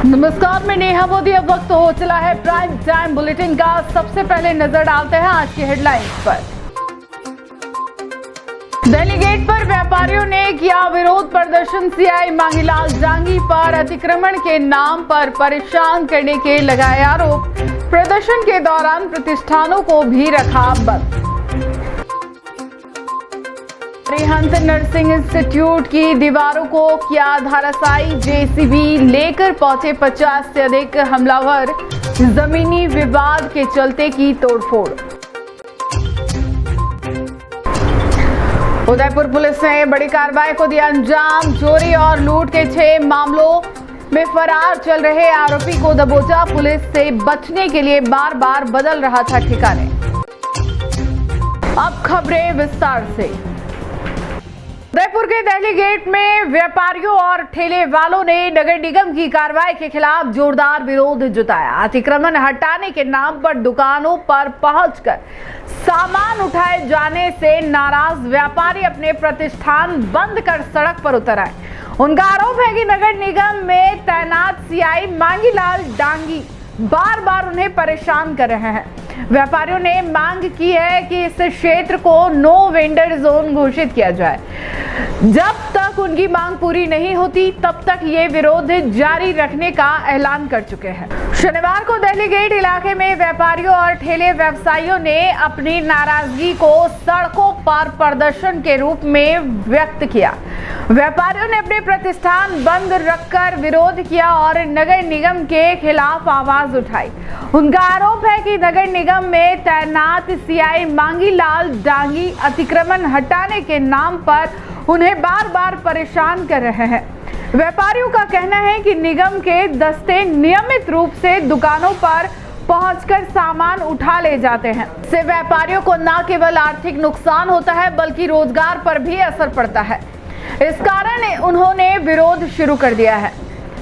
नमस्कार, मैं नेहा मोदी। अब वक्त हो चला है प्राइम टाइम बुलेटिन का। सबसे पहले नजर डालते हैं आज की हेडलाइंस पर। दिल्ली गेट पर व्यापारियों ने किया विरोध प्रदर्शन। सीआई मांगीलाल डांगी पर अतिक्रमण के नाम पर परेशान करने के लगाए आरोप। प्रदर्शन के दौरान प्रतिष्ठानों को भी रखा बंद। अरिहंत नर्सिंग इंस्टीट्यूट की दीवारों को किया धराशायी। जेसीबी लेकर पहुंचे 50 से अधिक हमलावर। जमीनी विवाद के चलते की तोड़फोड़। उदयपुर पुलिस ने बड़ी कार्रवाई को दिया अंजाम। चोरी और लूट के 6 मामलों में फरार चल रहे आरोपी को दबोचा। पुलिस से बचने के लिए बार बार बदल रहा था ठिकाने। अब खबरें विस्तार से। उदयपुर के दिल्ली गेट में व्यापारियों और ठेले वालों ने नगर निगम की कार्रवाई के खिलाफ जोरदार विरोध जताया। अतिक्रमण हटाने के नाम पर दुकानों पर पहुंचकर सामान उठाए जाने से नाराज व्यापारी अपने प्रतिष्ठान बंद कर सड़क पर उतर आए। उनका आरोप है कि नगर निगम में तैनात सीआई मांगीलाल डांगी बार बार उन्हें परेशान कर रहे हैं। व्यापारियों ने मांग की है कि इस क्षेत्र को नो वेंडर जोन घोषित किया जाए। जब तक उनकी मांग पूरी नहीं होती तब तक ये विरोध जारी रखने का ऐलान कर चुके हैं। शनिवार को दिल्ली गेट इलाके में व्यापारियों और ठेले व्यवसायियों ने अपनी नाराजगी को सड़कों पर प्रदर्शन के रूप में व्यक्त किया। व्यापारियों ने अपने प्रतिष्ठान बंद रखकर विरोध किया और नगर निगम के खिलाफ आवाज उठाई। उनका आरोप है कि नगर निगम में तैनात सीआई मांगीलाल डांगी अतिक्रमण हटाने के नाम पर उन्हें बार बार परेशान कर रहे हैं। व्यापारियों का कहना है कि निगम के दस्ते नियमित रूप से दुकानों पर पहुंचकर सामान उठा ले जाते हैं। इससे व्यापारियों को न केवल आर्थिक नुकसान होता है बल्कि रोजगार पर भी असर पड़ता है। इस कारण उन्होंने विरोध शुरू कर दिया है।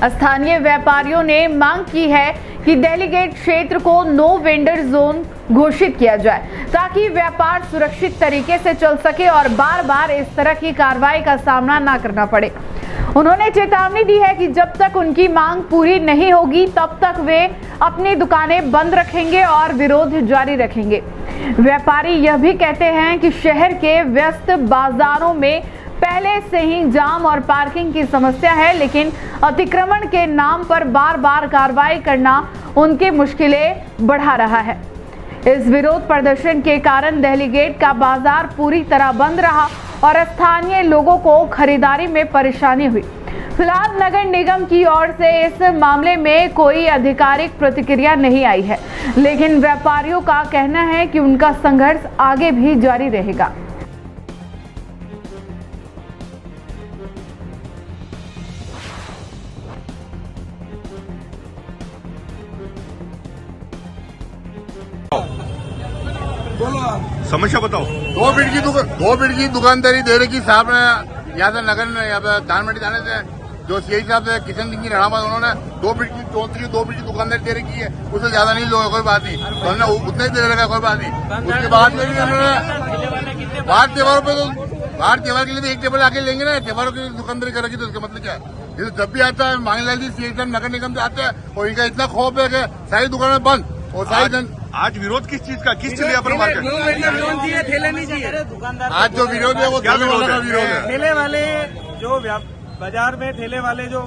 स्थानीय व्यापारियों ने मांग की है कि दिल्ली गेट क्षेत्र को नो वेंडर जोन घोषित किया जाए ताकि व्यापार सुरक्षित तरीके से चल सके और बार बार इस तरह की कार्रवाई का सामना न करना पड़े। उन्होंने चेतावनी दी है कि जब तक उनकी मांग पूरी नहीं होगी तब तक वे अपनी दुकानें बंद रखेंगे और विरोध जारी रखेंगे। व्यापारी यह भी कहते हैं कि शहर के व्यस्त बाजारों में पहले से ही जाम और पार्किंग की समस्या है, लेकिन अतिक्रमण के नाम पर बार बार कार्रवाई करना उनकी मुश्किलें बढ़ा रहा है। इस विरोध प्रदर्शन के कारण दिल्ली गेट का बाजार पूरी तरह बंद रहा और स्थानीय लोगों को खरीदारी में परेशानी हुई। फिलहाल नगर निगम की ओर से इस मामले में कोई आधिकारिक प्रतिक्रिया नहीं आई है, लेकिन व्यापारियों का कहना है कि उनका संघर्ष आगे भी जारी रहेगा। समस्या बताओ। 2 फीट की दुकानदारी दे रही साहब ने यहाँ से नगर में यहाँ पे धान मंडी जाने से जो सीआई साहब से किशन सिंह की रणावत उन्होंने 2 फीट की दुकानदारी दे रखी है। उससे ज्यादा नहीं लोग कोई बात नहीं, उन्होंने उतना ही दे रखा कोई बात नहीं। उसके बाद में भी उन्होंने बाहर त्योहारों पे तो बाहर त्योहार के लिए तो एक टेबल आके लेंगे ना, त्योहारों की दुकानदारी कर रखी तो उसका मतलब क्या है। जब भी आता है मांगीलाल जी सीआई साहब नगर निगम से आते हैं और इनका इतना खौफ है कि सारी दुकानें बंद और सारी आज विरोध किस चीज का, किस चीज पर मार्केट ठेले नहीं चाहिए दुकानदार। आज जो विरोध है वो ठेले वालों का विरोध है। ठेले वाले जो बाजार में ठेले वाले जो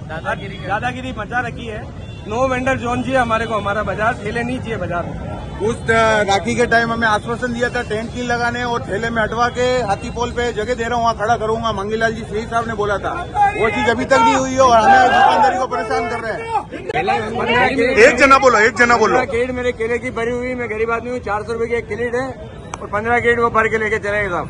दादागिरी मचा रखी है। नो वेंडर जोन चाहिए हमारे को, हमारा बाजार ठेले नहीं चाहिए बाजार में। उस राखी के टाइम हमें आश्वासन दिया था टेंट की लगाने और ठेले में हटवा के हाथी पोल पे जगह दे रहा हूँ, वहाँ खड़ा करूंगा। मांगीलाल जी सीआई साहब ने बोला था, वो चीज अभी तक नहीं हुई है और हमें दुकानदारी को परेशान कर रहे हैं। एक जना बोलो। गेट मेरे केले की भरी हुई, मैं गरीब आदमी हूँ। 400 रुपए की एक क्रेट है और 15 गेट वो भर के लेके चले साहब,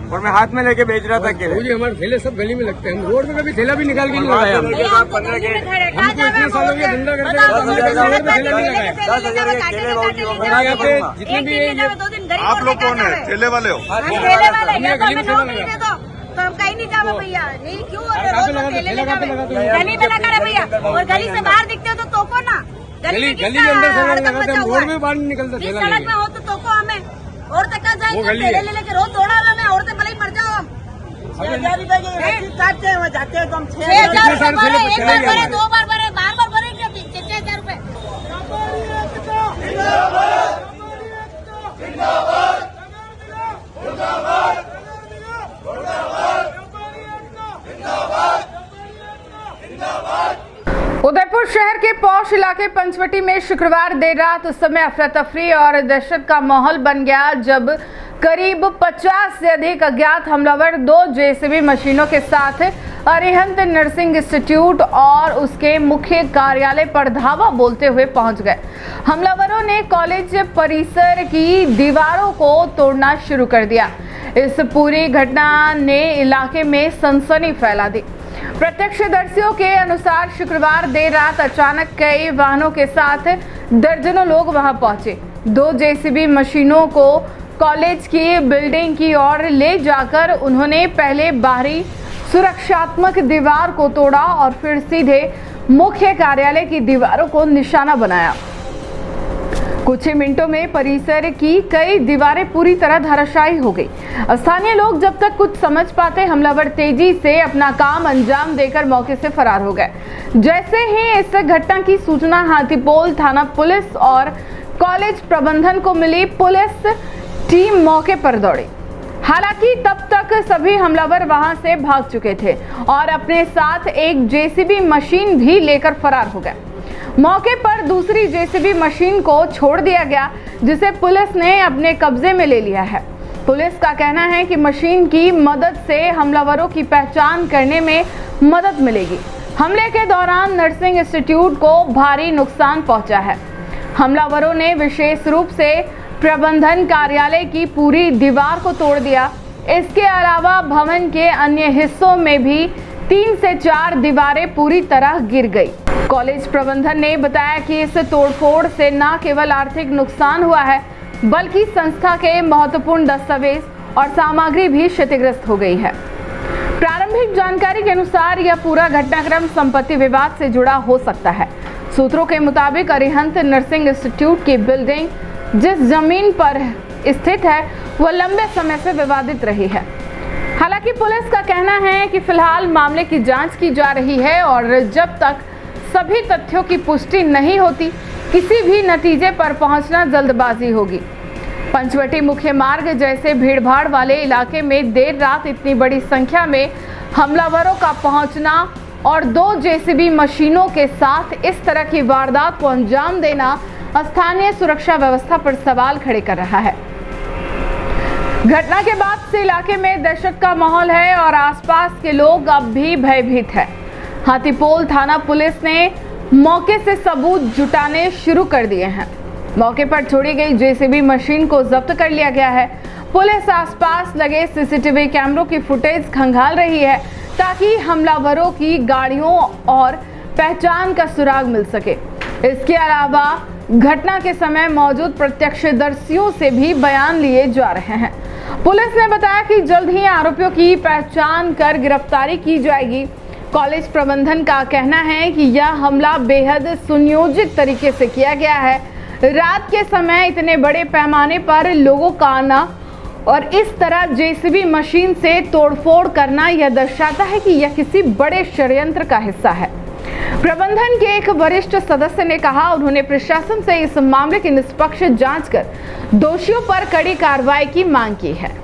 और मैं हाथ में लेके बेच रहा था केले। मुझे हमारे ठेले सब गली में लगते हैं, रोड में कभी ठेला भी निकाल के नहीं लगाया। 15 गेट हमको इतने सालों के धंधा करते हैं, रोड पे ठेला नहीं लगाया। 10,000 के केले यहाँ पे जितने भी आप लोग कौन है? ठेले वाले हो? हमने गली में ठेला लगाया। तो हम कहीं नहीं जाओ भैया, नहीं क्यों गली में लगा रहे भैया, और गली से बाहर दिखते हो तो टोको ना। गली के अंदर ठेला लगाते हैं, रोड में बाहर नहीं निकलता ठेला। सड़क में हो तो टोको हमें, और तक जाएंगे ठेले लेके रोज दौड़ा रहा है, और तो भले ही मर जाओ हम। 6,000 रुपए की काटते हैं, जाते हैं तो हम 6,000 रुपए 2 बार भरे, बार बार पौष इलाके पंचवटी में शुक्रवार देर रात उस समय अफरा तफरी और दहशत का माहौल बन गया जब करीब 50 से अधिक अज्ञात हमलावर 2 जेसीबी मशीनों के साथ अरिहंत नर्सिंग इंस्टीट्यूट और उसके मुख्य कार्यालय पर धावा बोलते हुए पहुंच गए। हमलावरों ने कॉलेज परिसर की दीवारों को तोड़ना शुरू कर दिया। इस पूरी घटना ने इलाके में सनसनी फैला दी। प्रत्यक्षदर्शियों के अनुसार शुक्रवार देर रात अचानक कई वाहनों के साथ दर्जनों लोग वहां पहुंचे। 2 जेसीबी मशीनों को कॉलेज की बिल्डिंग की ओर ले जाकर उन्होंने पहले बाहरी सुरक्षात्मक दीवार को तोड़ा और फिर सीधे मुख्य कार्यालय की दीवारों को निशाना बनाया। कुछ ही मिनटों में परिसर की कई दीवारें पूरी तरह धराशायी हो गई। स्थानीय लोग जब तक कुछ समझ पाते, हमलावर तेजी से अपना काम अंजाम देकर मौके से फरार हो गए। जैसे ही इस घटना की सूचना हाथीपोल थाना पुलिस और कॉलेज प्रबंधन को मिली, पुलिस टीम मौके पर दौड़ी। हालांकि तब तक सभी हमलावर वहां से भाग चुके थे और अपने साथ एक जेसीबी मशीन भी लेकर फरार हो गए। मौके पर दूसरी जेसीबी मशीन को छोड़ दिया गया, जिसे पुलिस ने अपने कब्जे में ले लिया है। पुलिस का कहना है कि मशीन की मदद से हमलावरों की पहचान करने में मदद मिलेगी। हमले के दौरान नर्सिंग इंस्टीट्यूट को भारी नुकसान पहुंचा है। हमलावरों ने विशेष रूप से प्रबंधन कार्यालय की पूरी दीवार को तोड़ दिया। इसके अलावा भवन के अन्य हिस्सों में भी 3 से 4 दीवारें पूरी तरह गिर गई। कॉलेज प्रबंधन ने बताया कि इस तोड़फोड़ से न केवल आर्थिक नुकसान हुआ है, बल्कि संस्था के महत्वपूर्ण दस्तावेज और सामग्री भी क्षतिग्रस्त हो गई है। प्रारंभिक जानकारी के अनुसार यह पूरा घटनाक्रम संपत्ति विवाद से जुड़ा हो सकता है। सूत्रों के मुताबिक अरिहंत नर्सिंग इंस्टीट्यूट की बिल्डिंग जिस जमीन पर स्थित है वह लंबे समय से विवादित रही है। हालांकि पुलिस का कहना है कि फिलहाल मामले की जांच की जा रही है और जब तक सभी तथ्यों की पुष्टि नहीं होती, किसी भी नतीजे पर पहुंचना जल्दबाजी होगी। पंचवटी मुख्य मार्ग जैसे भीड़भाड़ वाले इलाके में देर रात इतनी बड़ी संख्या में हमलावरों का पहुंचना और 2 जेसीबी मशीनों के साथ इस तरह की वारदात को अंजाम देना स्थानीय सुरक्षा व्यवस्था पर सवाल खड़े कर रहा है। घटना के बाद से इलाके में दहशत का माहौल है और आसपास के लोग अब भी भयभीत हैं। हाथीपोल थाना पुलिस ने मौके से सबूत जुटाने शुरू कर दिए हैं। मौके पर छोड़ी गई जेसीबी मशीन को जब्त कर लिया गया है। पुलिस आसपास लगे सीसीटीवी कैमरों की फुटेज खंगाल रही है ताकि हमलावरों की गाड़ियों और पहचान का सुराग मिल सके। इसके अलावा घटना के समय मौजूद प्रत्यक्षदर्शियों से भी बयान लिए जा रहे हैं। पुलिस ने बताया कि जल्द ही आरोपियों की पहचान कर गिरफ्तारी की जाएगी। कॉलेज प्रबंधन का कहना है कि यह हमला बेहद सुनियोजित तरीके से किया गया है। रात के समय इतने बड़े पैमाने पर लोगों का आना और इस तरह जेसीबी मशीन से तोड़फोड़ करना यह दर्शाता है कि यह किसी बड़े षड्यंत्र का हिस्सा है। प्रबंधन के एक वरिष्ठ सदस्य ने कहा, उन्होंने प्रशासन से इस मामले की निष्पक्ष जांच कर दोषियों पर कड़ी कार्रवाई की मांग की है।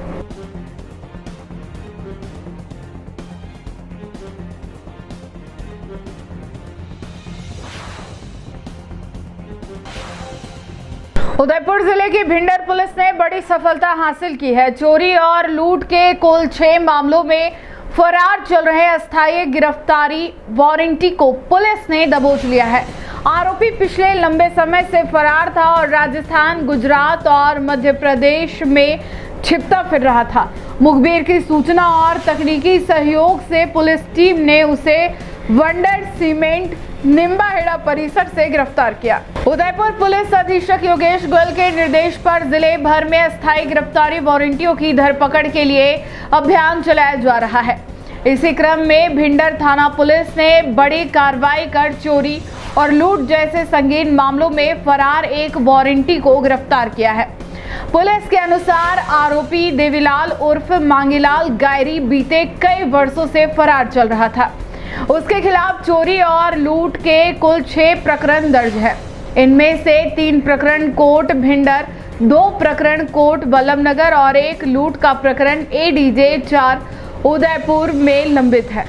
उदयपुर जिले की भिंडर पुलिस ने बड़ी सफलता हासिल की है। चोरी और लूट के कुल 6 मामलों में फरार चल रहे अस्थायी गिरफ्तारी वारंटी को पुलिस ने दबोच लिया है। आरोपी पिछले लंबे समय से फरार था और राजस्थान, गुजरात और मध्य प्रदेश में छिपता फिर रहा था। मुखबिर की सूचना और तकनीकी सहयोग से पुलिस टीम ने उसे वंडर सीमेंट निम्बाहेड़ा परिसर से गिरफ्तार किया। उदयपुर पुलिस अधीक्षक योगेश गोयल के निर्देश पर जिले भर में अस्थायी गिरफ्तारी वारंटियों की धरपकड़ के लिए अभियान चलाया जा रहा है। इसी क्रम में भिंडर थाना पुलिस ने बड़ी कार्रवाई कर चोरी और लूट जैसे संगीन मामलों में फरार एक वारंटी को गिरफ्तार किया है। पुलिस के अनुसार आरोपी देवीलाल उर्फ मांगीलाल गायरी बीते कई वर्षों से फरार चल रहा था। उसके खिलाफ चोरी और लूट के कुल 6 प्रकरण दर्ज है। इनमें से 3 प्रकरण कोर्ट भिंडर, 2 प्रकरण कोर्ट बल्लभनगर और 1 लूट का प्रकरण ADJ 4 उदयपुर में लंबित है।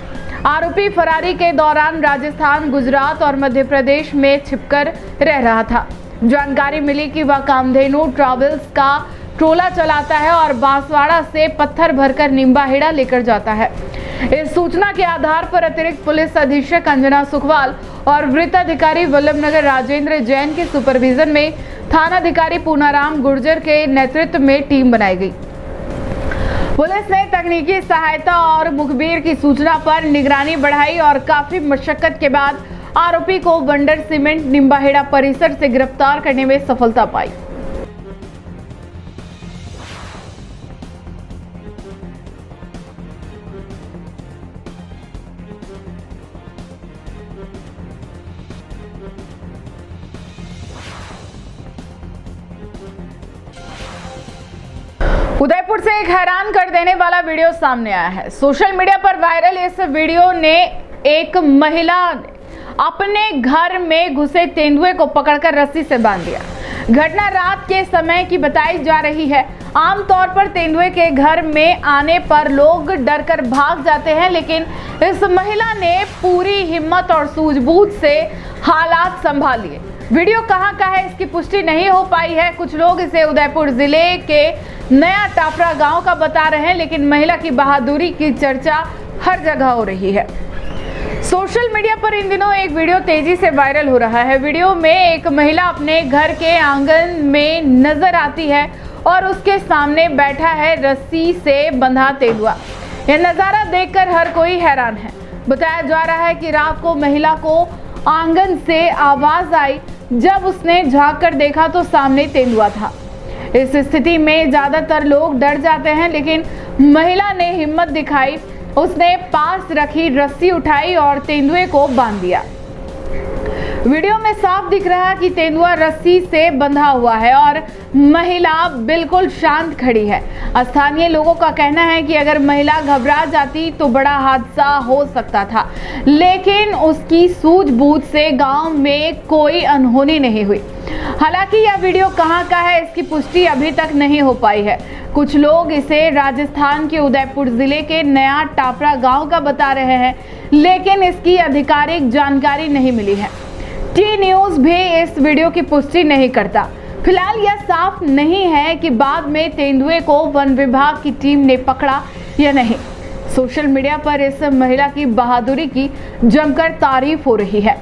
आरोपी फरारी के दौरान राजस्थान, गुजरात और मध्य प्रदेश में छिपकर रह रहा था। जानकारी मिली कि वह कामधेनु ट्रैवल्स का टोला चलाता है और बांसवाड़ा से पत्थर भरकर निम्बाहेड़ा लेकर जाता है। इस सूचना के आधार पर अतिरिक्त पुलिस अधीक्षक अंजना सुखवाल और वृत्त अधिकारी वल्लभनगर राजेंद्र जैन के सुपरविजन में थानाधिकारी पूनाराम गुर्जर के नेतृत्व में टीम बनाई गई। पुलिस ने तकनीकी सहायता और मुखबिर की सूचना पर निगरानी बढ़ाई और काफी मशक्कत के बाद आरोपी को वंडर सीमेंट निम्बाहेड़ा परिसर से गिरफ्तार करने में सफलता पाई। उदयपुर से एक हैरान कर देने वाला वीडियो सामने आया है। सोशल मीडिया पर वायरल इस वीडियो ने एक महिला अपने घर में घुसे तेंदुए को पकड़कर रस्सी से बांध दिया। घटना रात के समय की बताई जा रही है। आमतौर पर तेंदुए के घर में आने पर लोग डरकर भाग जाते हैं, लेकिन इस महिला ने पूरी हिम्मत और सूझबूझ से हालात संभाल लिए। वीडियो कहां का है इसकी पुष्टि नहीं हो पाई है। कुछ लोग इसे उदयपुर जिले के नया टापरा गांव का बता रहे हैं, लेकिन महिला की बहादुरी की चर्चा हर जगह हो रही है। सोशल मीडिया पर इन दिनों एक वीडियो तेजी से वायरल हो रहा है। वीडियो में एक महिला अपने घर के आंगन में नजर आती है और उसके सामने बैठा है रस्सी से बंधा तेंदुआ। यह नजारा देखकर हर कोई हैरान है। बताया जा रहा है कि रात को महिला को आंगन से आवाज आई। जब उसने झांक कर देखा तो सामने तेंदुआ था। इस स्थिति में ज्यादातर लोग डर जाते हैं, लेकिन महिला ने हिम्मत दिखाई। उसने पास रखी रस्सी उठाई और तेंदुए को बांध दिया। वीडियो में साफ दिख रहा है कि तेंदुआ रस्सी से बंधा हुआ है और महिला बिल्कुल शांत खड़ी है। स्थानीय लोगों का कहना है कि अगर महिला घबरा जाती तो बड़ा हादसा हो सकता था, लेकिन उसकी सूझबूझ से गांव में कोई अनहोनी नहीं हुई। हालांकि यह वीडियो कहां का है इसकी पुष्टि अभी तक नहीं हो पाई है। कुछ लोग इसे राजस्थान के उदयपुर जिले के नया टापरा गांव का बता रहे हैं, लेकिन इसकी आधिकारिक जानकारी नहीं मिली है। टी न्यूज़ भी इस वीडियो की पुष्टि नहीं करता। फिलहाल यह साफ नहीं है कि बाद में तेंदुए को वन विभाग की टीम ने पकड़ा या नहीं। सोशल मीडिया पर इस महिला की बहादुरी की जमकर तारीफ हो रही है।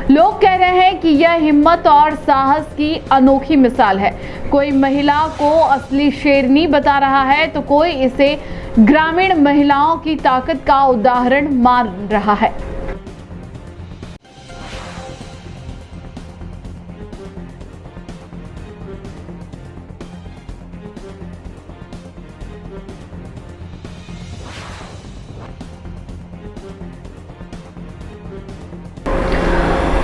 लोग कह रहे हैं कि यह हिम्मत और साहस की अनोखी मिसाल है। कोई महिला को असली शेरनी बता रहा है तो कोई इसे ग्रामीण महिलाओं की ताकत का उदाहरण मान रहा है।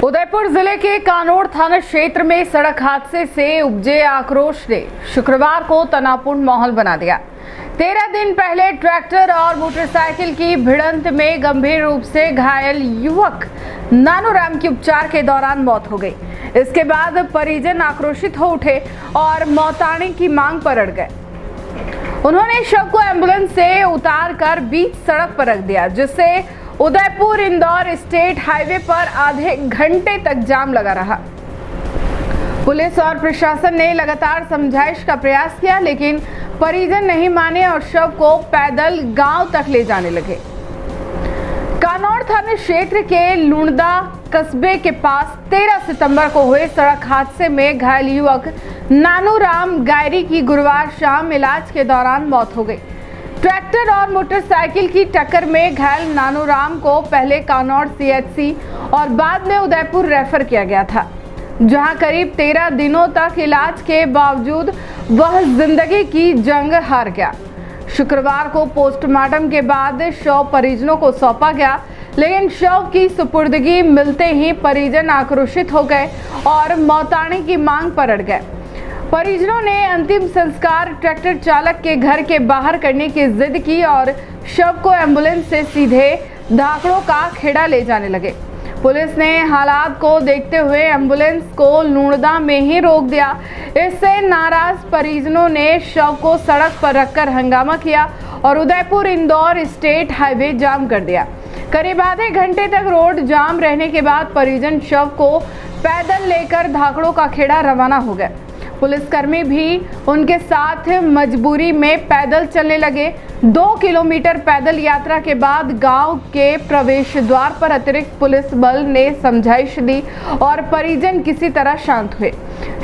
उदयपुर जिले के कानोड़ थाना क्षेत्र में सड़क हादसे से उपजे आक्रोश ने शुक्रवार को तनावपूर्ण माहौल बना दिया। 13 दिन पहले ट्रैक्टर और मोटरसाइकिल की भिड़ंत में गंभीर रूप से घायल युवक नानूराम की उपचार के दौरान मौत हो गई। इसके बाद परिजन आक्रोशित हो उठे और मौताने की मांग पर अड़ गए। उन्होंने शव को एम्बुलेंस से उतारकर बीच सड़क पर रख दिया, जिससे उदयपुर इंदौर स्टेट हाईवे पर आधे घंटे तक जाम लगा रहा। पुलिस और प्रशासन ने लगातार समझाइश का प्रयास किया, लेकिन परिजन नहीं माने और शव को पैदल गांव तक ले जाने लगे। कानौड़ थाना क्षेत्र के लुणदा कस्बे के पास 13 सितंबर को हुए सड़क हादसे में घायल युवक नानूराम गायरी की गुरुवार शाम इलाज के दौरान मौत हो गई। ट्रैक्टर और मोटरसाइकिल की टक्कर में घायल नानूराम को पहले कानौड़ सीएचसी और बाद में उदयपुर रेफर किया गया था, जहां करीब 13 दिनों तक इलाज के बावजूद वह जिंदगी की जंग हार गया। शुक्रवार को पोस्टमार्टम के बाद शव परिजनों को सौंपा गया, लेकिन शव की सुपुर्दगी मिलते ही परिजन आक्रोशित हो गए और मौताने की मांग पर अड़ गए। परिजनों ने अंतिम संस्कार ट्रैक्टर चालक के घर के बाहर करने की जिद की और शव को एम्बुलेंस से सीधे धाकड़ों का खेड़ा ले जाने लगे। पुलिस ने हालात को देखते हुए एम्बुलेंस को लुणदा में ही रोक दिया। इससे नाराज परिजनों ने शव को सड़क पर रखकर हंगामा किया और उदयपुर इंदौर स्टेट हाईवे जाम कर दिया। करीब आधे घंटे तक रोड जाम रहने के बाद परिजन शव को पैदल लेकर धाकड़ों का खेड़ा रवाना हो गए। पुलिसकर्मी भी उनके साथ मजबूरी में पैदल चलने लगे। 2 किलोमीटर पैदल यात्रा के बाद गांव के प्रवेश द्वार पर अतिरिक्त पुलिस बल ने समझाइश दी और परिजन किसी तरह शांत हुए।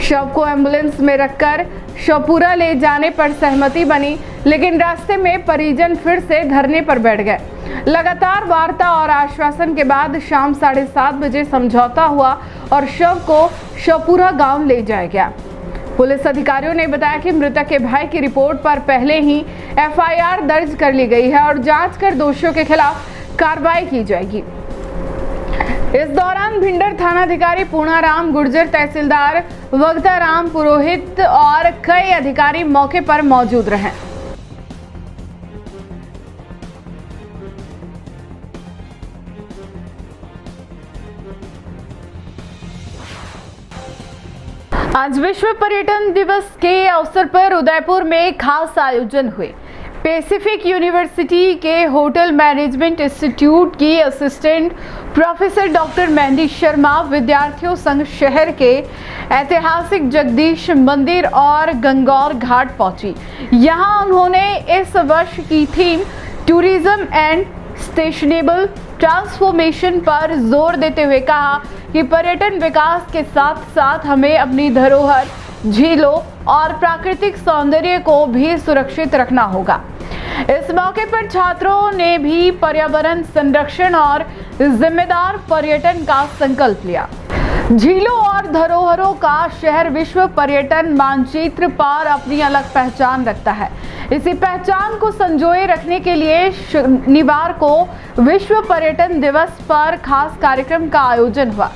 शव को एम्बुलेंस में रखकर शवपुरा ले जाने पर सहमति बनी, लेकिन रास्ते में परिजन फिर से धरने पर बैठ गए। लगातार वार्ता और आश्वासन के बाद शाम 7:30 बजे समझौता हुआ और शव को शवपुरा गांव ले जाया गया। पुलिस अधिकारियों ने बताया कि मृतक के भाई की रिपोर्ट पर पहले ही एफआईआर दर्ज कर ली गई है और जांच कर दोषियों के खिलाफ कार्रवाई की जाएगी। इस दौरान भिंडर थानाधिकारी पूर्णाराम गुर्जर, तहसीलदार वक्ताराम पुरोहित और कई अधिकारी मौके पर मौजूद रहे। आज विश्व पर्यटन दिवस के अवसर पर उदयपुर में खास आयोजन हुए। पैसिफिक यूनिवर्सिटी के होटल मैनेजमेंट इंस्टीट्यूट की assistant professor doctor Mehndi Sharma विद्यार्थियों संग शहर के ऐतिहासिक जगदीश मंदिर और गंगौर घाट पहुंची। यहां उन्होंने इस वर्ष की theme tourism and sustainable transformation पर जोर देते हुए कहा कि पर्यटन विकास के साथ साथ हमें अपनी धरोहर, झीलों और प्राकृतिक सौंदर्य को भी सुरक्षित रखना होगा। इस मौके पर छात्रों ने भी पर्यावरण संरक्षण और जिम्मेदार पर्यटन का संकल्प लिया। झीलों और धरोहरों का शहर विश्व पर्यटन मानचित्र पर अपनी अलग पहचान रखता है। इसी पहचान को संजोए रखने के लिए शनिवार को विश्व पर्यटन दिवस पर खास कार्यक्रम का आयोजन हुआ।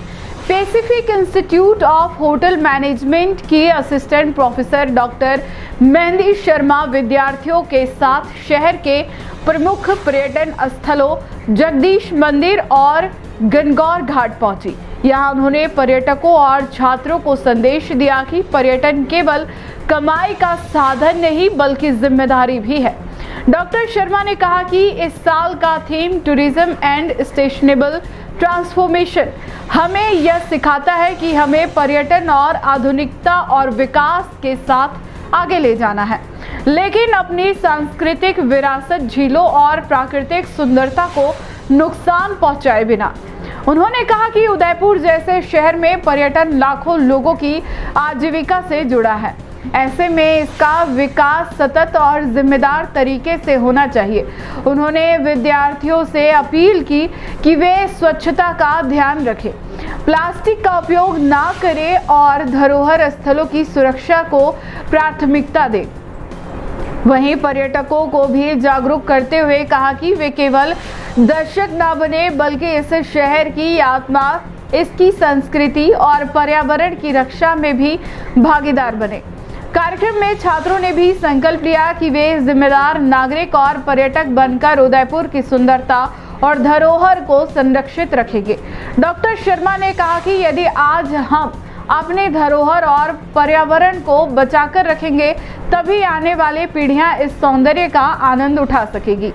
Pacific institute of hotel management की assistant professor doctor Mehndi Sharma विद्यार्थियों के साथ शहर के प्रमुख पर्यटन स्थलों जगदीश मंदिर और गंगौर घाट पहुंची। यहां उन्होंने पर्यटकों और छात्रों को संदेश दिया कि पर्यटन केवल कमाई का साधन नहीं बल्कि जिम्मेदारी भी है। डॉक्टर शर्मा ने कहा कि इस साल का theme tourism and sustainable transformation हमें यह सिखाता है कि हमें पर्यटन और आधुनिकता और विकास के साथ आगे ले जाना है, लेकिन अपनी सांस्कृतिक विरासत, झीलों और प्राकृतिक सुंदरता को नुकसान पहुंचाए बिना। उन्होंने कहा कि उदयपुर जैसे शहर में पर्यटन लाखों लोगों की आजीविका से जुड़ा है। ऐसे में इसका विकास सतत और जिम्मेदार तरीके से होना चाहिए। उन्होंने विद्यार्थियों से अपील की कि वे स्वच्छता का ध्यान रखें, प्लास्टिक का उपयोग ना करें और धरोहर स्थलों की सुरक्षा को प्राथमिकता दें। वहीं पर्यटकों को भी जागरूक करते हुए कहा कि वे केवल दर्शक न बने बल्कि इस शहर की आत्मा, इसकी संस्कृति और पर्यावरण की रक्षा में भी भागीदार बने। कार्यक्रम में छात्रों ने भी संकल्प लिया कि वे जिम्मेदार नागरिक और पर्यटक बनकर उदयपुर की सुंदरता और धरोहर को संरक्षित रखेंगे। डॉक्टर शर्मा ने कहा कि यदि आज हम अपने धरोहर और पर्यावरण को बचाकर रखेंगे तभी आने वाली पीढ़ियां इस सौंदर्य का आनंद उठा सकेगी।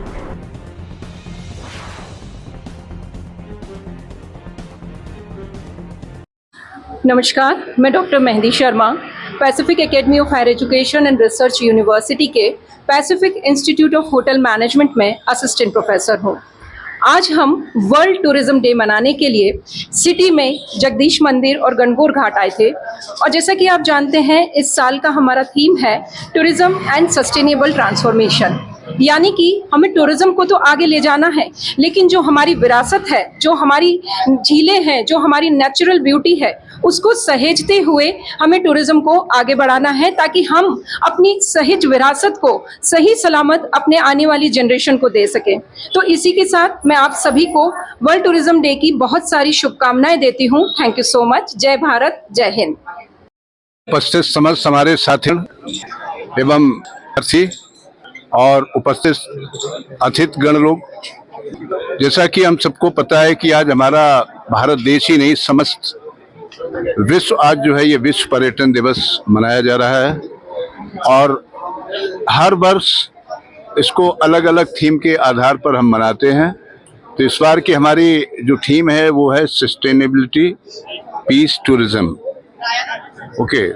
नमस्कार, मैं doctor Mehndi Sharma Pacific academy of higher education and research university के Pacific institute of hotel management में असिस्टेंट प्रोफेसर हूँ। आज हम वर्ल्ड टूरिज्म डे मनाने के लिए सिटी में जगदीश मंदिर और गणगौर घाट आए थे और जैसा कि आप जानते हैं इस साल का हमारा थीम है टूरिज्म एंड सस्टेनेबल ट्रांसफॉर्मेशन, यानी कि हमें टूरिज्म को तो आगे ले जाना है लेकिन जो हमारी विरासत है, जो हमारी झीलें हैं, जो हमारी नेचुरल ब्यूटी है उसको सहेजते हुए हमें टूरिज्म को आगे बढ़ाना है ताकि हम अपनी सहेज विरासत को सही सलामत अपने आने वाली जनरेशन को दे सकें। तो इसी के साथ मैं आप सभी को वर्ल्ड टूरिज्म डे की बहुत सारी शुभकामनाएं देती हूँ। Thank you so much. जय भारत, जय हिंद। उपस्थित समस्त हमारे साथियों एवं और उपस्थित अतिथिगण लोग, जैसा कि हम सबको पता है कि आज हमारा भारत देश ही नहीं समस्त विश्व आज जो है ये विश्व पर्यटन दिवस मनाया जा रहा है और हर वर्ष इसको अलग अलग थीम के आधार पर हम मनाते हैं। तो इस बार की हमारी जो थीम है वो है सस्टेनेबिलिटी पीस टूरिज्म। ओके,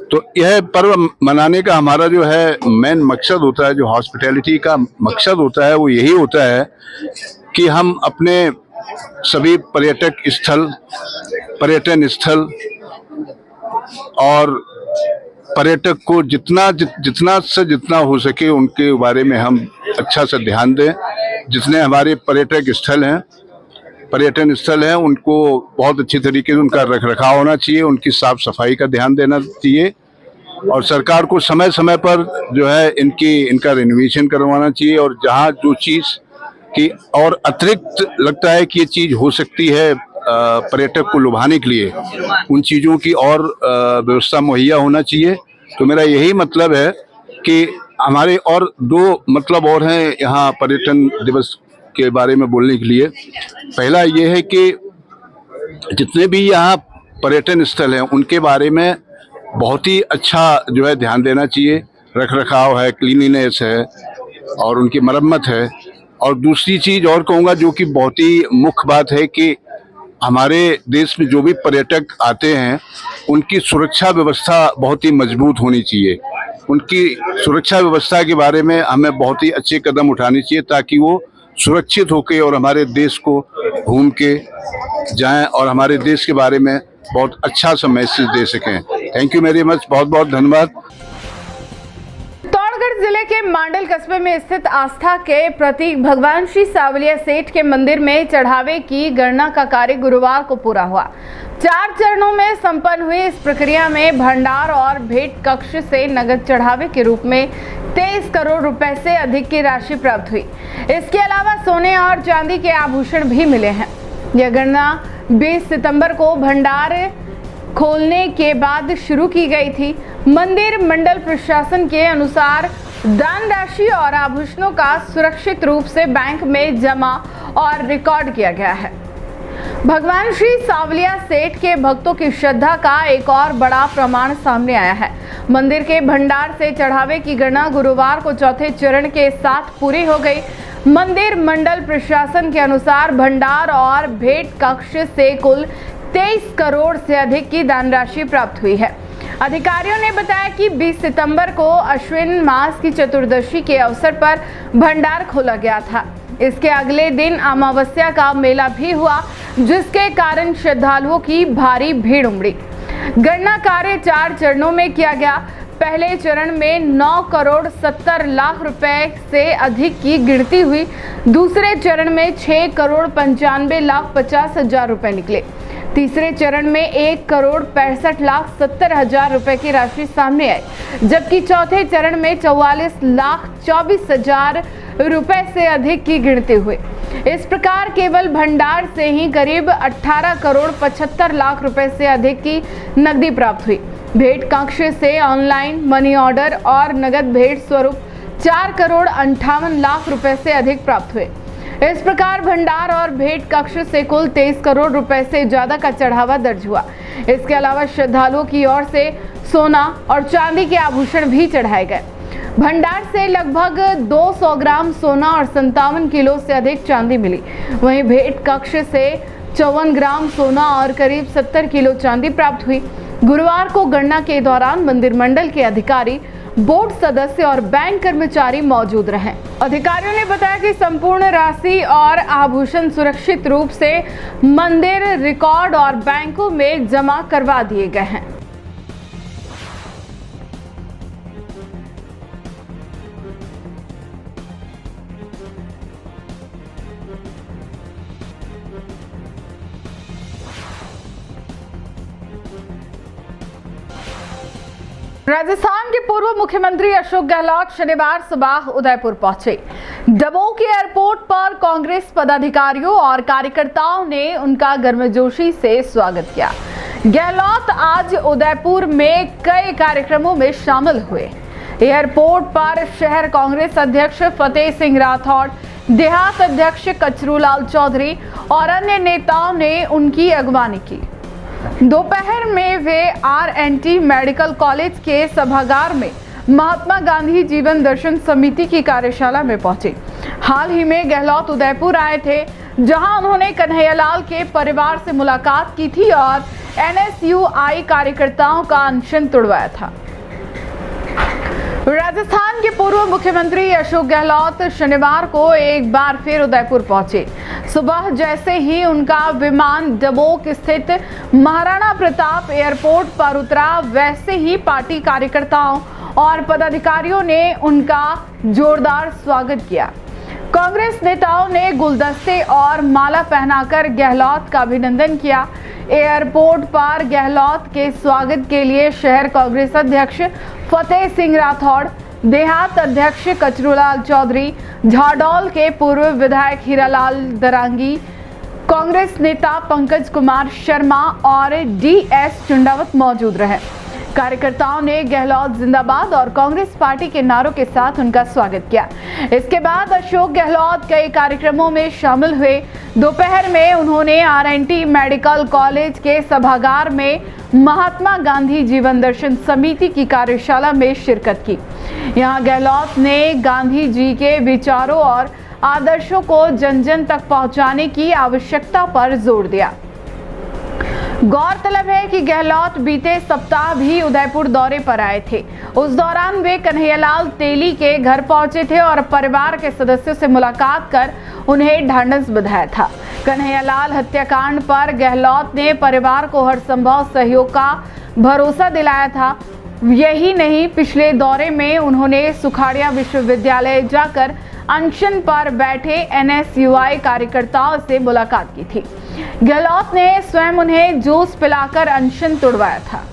तो यह पर्व मनाने का हमारा जो है मेन मकसद होता है, जो हॉस्पिटैलिटी का मकसद होता है वो यही होता है कि हम अपने सभी पर्यटन स्थल और पर्यटक को जितना हो सके उनके बारे में हम अच्छा से ध्यान दें। जितने हमारे पर्यटन स्थल हैं उनको बहुत अच्छी तरीके से उनका रखरखाव होना चाहिए, उनकी साफ सफाई का ध्यान देना चाहिए और सरकार को समय समय पर जो है इनका रिनोवेशन करवाना चाहिए। और जहाँ जो चीज़ की और अतिरिक्त लगता है कि ये चीज़ हो सकती है पर्यटक को लुभाने के लिए, उन चीज़ों की और व्यवस्था मुहैया होना चाहिए। तो मेरा यही मतलब है कि हमारे और दो मतलब और हैं यहाँ पर्यटन दिवस के बारे में बोलने के लिए। पहला ये है कि जितने भी यहाँ पर्यटन स्थल हैं उनके बारे में बहुत ही अच्छा जो है ध्यान देना चाहिए। रखरखाव है, क्लीनिनेस है और उनकी मरम्मत है। और दूसरी चीज़ और कहूँगा जो कि बहुत ही मुख्य बात है कि हमारे देश में जो भी पर्यटक आते हैं उनकी सुरक्षा व्यवस्था बहुत ही मजबूत होनी चाहिए। उनकी सुरक्षा व्यवस्था के बारे में हमें बहुत ही अच्छे कदम उठाने चाहिए ताकि वो सुरक्षित होकर और हमारे देश को घूम के जाएं और हमारे देश के बारे में बहुत अच्छा सा मैसेज दे सकें। थैंक यू वेरी मच, बहुत बहुत धन्यवाद। चित्तौड़गढ़ जिले के मांडल कस्बे में स्थित आस्था के प्रतीक भगवान श्री सावलिया सेठ के मंदिर में चढ़ावे की गणना का कार्य गुरुवार को पूरा हुआ। 4 चरणों में संपन्न हुई इस प्रक्रिया में भंडार और भेंट कक्ष से नगद चढ़ावे के रूप में 23 करोड़ रुपए से अधिक की राशि प्राप्त हुई। इसके अलावा सोने और चांदी के आभूषण भी मिले हैं। यह गणना 20 सितंबर को भंडार खोलने के बाद शुरू की गई थी। मंदिर मंडल प्रशासन के अनुसार दान राशि और आभूषणों का सुरक्षित रूप से बैंक में जमा और रिकॉर्ड किया गया है। भगवान श्री सावलिया सेठ के भक्तों की श्रद्धा का एक और बड़ा प्रमाण सामने आया है। मंदिर के भंडार से चढ़ावे की गणना गुरुवार को चौथे चरण के साथ पूरी हो गई। मंदिर मंडल प्रशासन के अनुसार भंडार और भेंट कक्ष से कुल 23 करोड़ से अधिक की धनराशि प्राप्त हुई है। अधिकारियों ने बताया कि 20 सितंबर को अश्विन मास की चतुर्दशी के अवसर पर भंडार खोला गया था। इसके अगले दिन अमावस्या का मेला भी हुआ, जिसके कारण श्रद्धालुओं की भारी भीड़ उमड़ी। गणना कार्य 4 चरणों में किया गया। पहले चरण में 9 करोड़ 70 लाख रुपए से अधिक की गिनती हुई। दूसरे चरण में 6 करोड़ 95 लाख 50 हजार रुपए निकले। तीसरे चरण में 1 करोड़ 65 लाख 70 हजार रुपए की राशि सामने आई, जबकि चौथे चरण में 44 लाख 24 हजार रुपए से अधिक की गिनती हुई। इस प्रकार केवल भंडार से ही करीब 18 करोड़ 75 लाख रुपए से अधिक की नकदी प्राप्त हुई। भेंट कक्ष से ऑनलाइन मनी ऑर्डर और नगद भेंट स्वरूप 4 करोड़ 58 लाख रुपए से अधिक प्राप्त हुए। इस प्रकार भंडार और भेंट कक्ष से कुल 23 करोड़ रुपए से ज्यादा का चढ़ावा दर्ज हुआ। इसके अलावा श्रद्धालुओं की ओर से सोना और चांदी के आभूषण भी चढ़ाए गए। भंडार से लगभग 200 ग्राम सोना और 57 किलो से अधिक चांदी मिली। वहीं भेंट कक्ष से 54 ग्राम सोना और करीब 70 किलो चांदी प्राप्त हुई। गुरुवार को गणना के दौरान मंदिर मंडल के अधिकारी, बोर्ड सदस्य और बैंक कर्मचारी मौजूद रहे। अधिकारियों ने बताया कि संपूर्ण राशि और आभूषण सुरक्षित रूप से मंदिर रिकॉर्ड और बैंकों में जमा करवा दिए गए हैं। राजस्थान के पूर्व मुख्यमंत्री अशोक गहलोत शनिवार सुबह उदयपुर पहुंचे। डबोक के एयरपोर्ट पर कांग्रेस पदाधिकारियों और कार्यकर्ताओं ने उनका गर्मजोशी से स्वागत किया। गहलोत आज उदयपुर में कई कार्यक्रमों में शामिल हुए। एयरपोर्ट पर शहर कांग्रेस अध्यक्ष फतेह सिंह राठौड़, देहात अध्यक्ष कचरूलाल चौधरी और अन्य नेताओं ने उनकी अगवानी की। दोपहर में वे RNT मेडिकल कॉलेज के सभागार में महात्मा गांधी जीवन दर्शन समिति की कार्यशाला में पहुंचे। हाल ही में गहलोत उदयपुर आए थे, जहां उन्होंने कन्हैयालाल के परिवार से मुलाकात की थी और NSUI कार्यकर्ताओं का अनशन तोड़वाया था। राजस्थान के पूर्व मुख्यमंत्री अशोक गहलोत शनिवार को एक बार फिर उदयपुर पहुंचे। सुबह जैसे ही उनका विमान डबोक स्थित महाराणा प्रताप एयरपोर्ट पर उतरा, वैसे ही पार्टी कार्यकर्ताओं और पदाधिकारियों ने उनका जोरदार स्वागत किया। कांग्रेस नेताओं ने गुलदस्ते और माला पहनाकर गहलोत का अभिनंदन किया। एयरपोर्ट पर गहलोत के स्वागत के लिए शहर कांग्रेस अध्यक्ष फतेह सिंह राठौड़, देहात अध्यक्ष कचरूलाल चौधरी, झाडौल के पूर्व विधायक हीरालाल दरांगी, कांग्रेस नेता पंकज कुमार शर्मा और DS चुंडावत मौजूद रहे। कार्यकर्ताओं ने गहलोत जिंदाबाद और कांग्रेस पार्टी के नारों के साथ उनका स्वागत किया। इसके बाद अशोक गहलोत कई कार्यक्रमों में शामिल हुए। दोपहर में उन्होंने RNT मेडिकल कॉलेज के सभागार में महात्मा गांधी जीवन दर्शन समिति की कार्यशाला में शिरकत की। यहां गहलोत ने गांधी जी के विचारों और आदर्शों को जन जन तक पहुंचाने की आवश्यकता पर जोर दिया। गौरतलब है कि गहलोत बीते सप्ताह भी उदयपुर दौरे पर आए थे। उस दौरान वे कन्हैयालाल तेली के घर पहुंचे थे और परिवार के सदस्यों से मुलाकात कर उन्हें ढांढस बंधाया था। कन्हैयालाल हत्याकांड पर गहलोत ने परिवार को हर संभव सहयोग का भरोसा दिलाया था। यही नहीं, पिछले दौरे में उन्होंने सुखाड़िया विश्वविद्यालय जाकर अनशन पर बैठे NSUI कार्यकर्ताओं से मुलाकात की थी। गहलोत ने स्वयं उन्हें जूस पिलाकर अनशन तोड़वाया था।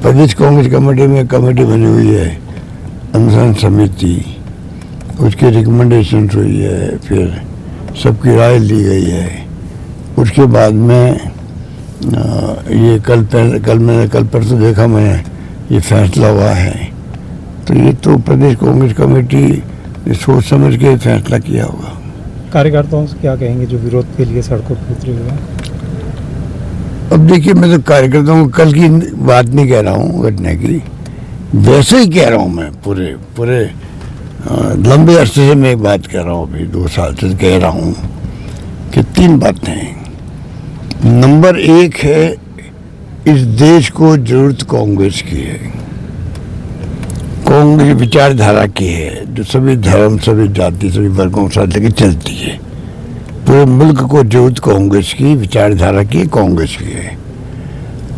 प्रदेश कांग्रेस कमेटी में कमेटी बनी हुई है, अनशन समिति, उसकी रिकमेंडेशन हुई है, फिर सबकी राय ली गई है। उसके बाद में ये कल परसों देखा मैंने ये फैसला हुआ है, तो ये तो प्रदेश कांग्रेस कमेटी ने सोच समझ के फैसला किया होगा। कार्यकर्ताओं से क्या कहेंगे जो विरोध के लिए सड़कों पर उतरे हुए हैं? अब देखिए, मैं तो कार्यकर्ताओं को कल की बात नहीं कह रहा हूँ घटना की, वैसे ही कह रहा हूँ मैं पूरे लंबे अरसे से मैं एक बात कर रहा हूँ, अभी 2 साल से कह रहा हूँ कि 3 बातें हैं। नंबर 1 है, इस देश को जरूरत कांग्रेस की है, कांग्रेस विचारधारा की है, जो सभी धर्म, सभी जाति, सभी वर्गों के साथ लेकर चलती है। पूरे मुल्क को जरूरत कांग्रेस की विचारधारा की, कांग्रेस की है।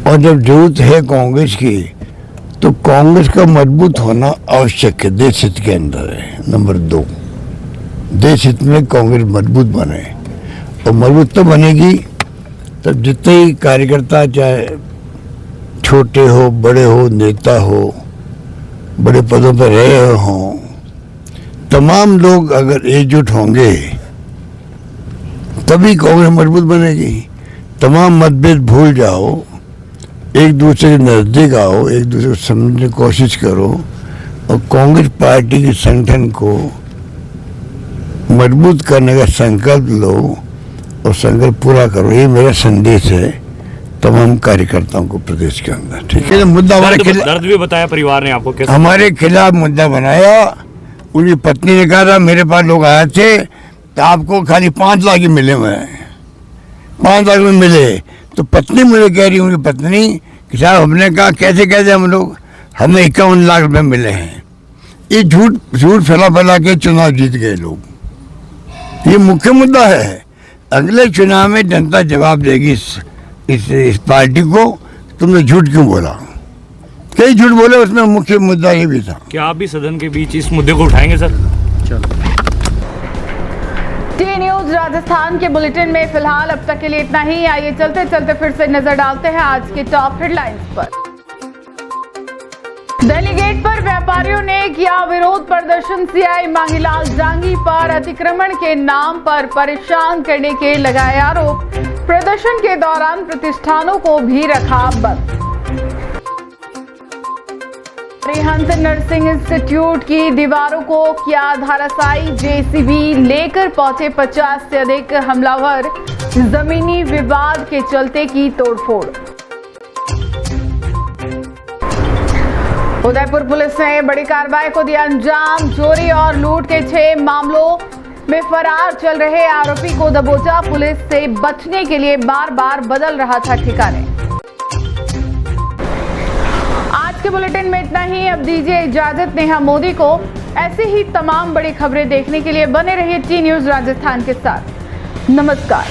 और जब जरूरत है कांग्रेस की, तो कांग्रेस का मजबूत होना आवश्यक है, देश हित के अंदर है। नंबर 2, देश हित में कांग्रेस मजबूत बने, और मजबूत तो बनेगी तब जितने ही कार्यकर्ता, चाहे छोटे हो, बड़े हो, नेता हो, बड़े पदों पर रहे हों, तमाम लोग अगर एकजुट होंगे तभी कांग्रेस मजबूत बनेगी। तमाम मतभेद भूल जाओ, एक दूसरे के नजदीक आओ, एक दूसरे को समझने की कोशिश करो और कांग्रेस पार्टी के संगठन को मजबूत करने का संकल्प लो और संकल्प पूरा करो। ये मेरा संदेश है तमाम कार्यकर्ताओं को प्रदेश के अंदर। ठीक है, मुद्दा हमारे खिलाफ, दर्द भी बताया परिवार ने आपको, कैसे हमारे खिलाफ मुद्दा बनाया। उनकी पत्नी ने कहा था, मेरे पास लोग आए थे तो आपको खाली 5 लाख ही मिले हुए हैं, 5 लाख में मिले। तो पत्नी मुझे कह रही, उनकी पत्नी कि साहब हमने कहा कैसे हम लोग, हमें 51 लाख रुपए मिले हैं। ये झूठ फैला के चुनाव जीत गए लोग। ये मुख्य मुद्दा है। अगले चुनाव में जनता जवाब देगी इस पार्टी को, तुमने झूठ क्यों बोला। कई झूठ बोले, उसमें मुख्य मुद्दा ये भी था। क्या आप भी सदन के बीच इस मुद्दे को उठाएंगे सर? टी न्यूज राजस्थान के बुलेटिन में फिलहाल अब तक के लिए इतना ही। आइए चलते चलते फिर से नजर डालते हैं आज के टॉप हेडलाइंस पर। दिल्ली गेट पर व्यापारियों ने किया विरोध प्रदर्शन। CI मांगीलाल जांगी पर अतिक्रमण के नाम पर परेशान करने के लगाए आरोप। प्रदर्शन के दौरान प्रतिष्ठानों को भी रखा बंद। अरिहंत नर्सिंग इंस्टीट्यूट की दीवारों को किया धराशायी, जेसीबी लेकर पहुंचे 50 से अधिक हमलावर, जमीनी विवाद के चलते की तोड़फोड़। उदयपुर पुलिस ने बड़ी कार्रवाई को दिया अंजाम, चोरी और लूट के 6 मामलों में फरार चल रहे आरोपी को दबोचा। पुलिस से बचने के लिए बार बार बदल रहा था ठिकाने। आज के बुलेटिन में इतना ही। अब दीजिए इजाजत नेहा मोदी को। ऐसे ही तमाम बड़ी खबरें देखने के लिए बने रहिए टी न्यूज़ राजस्थान के साथ। नमस्कार।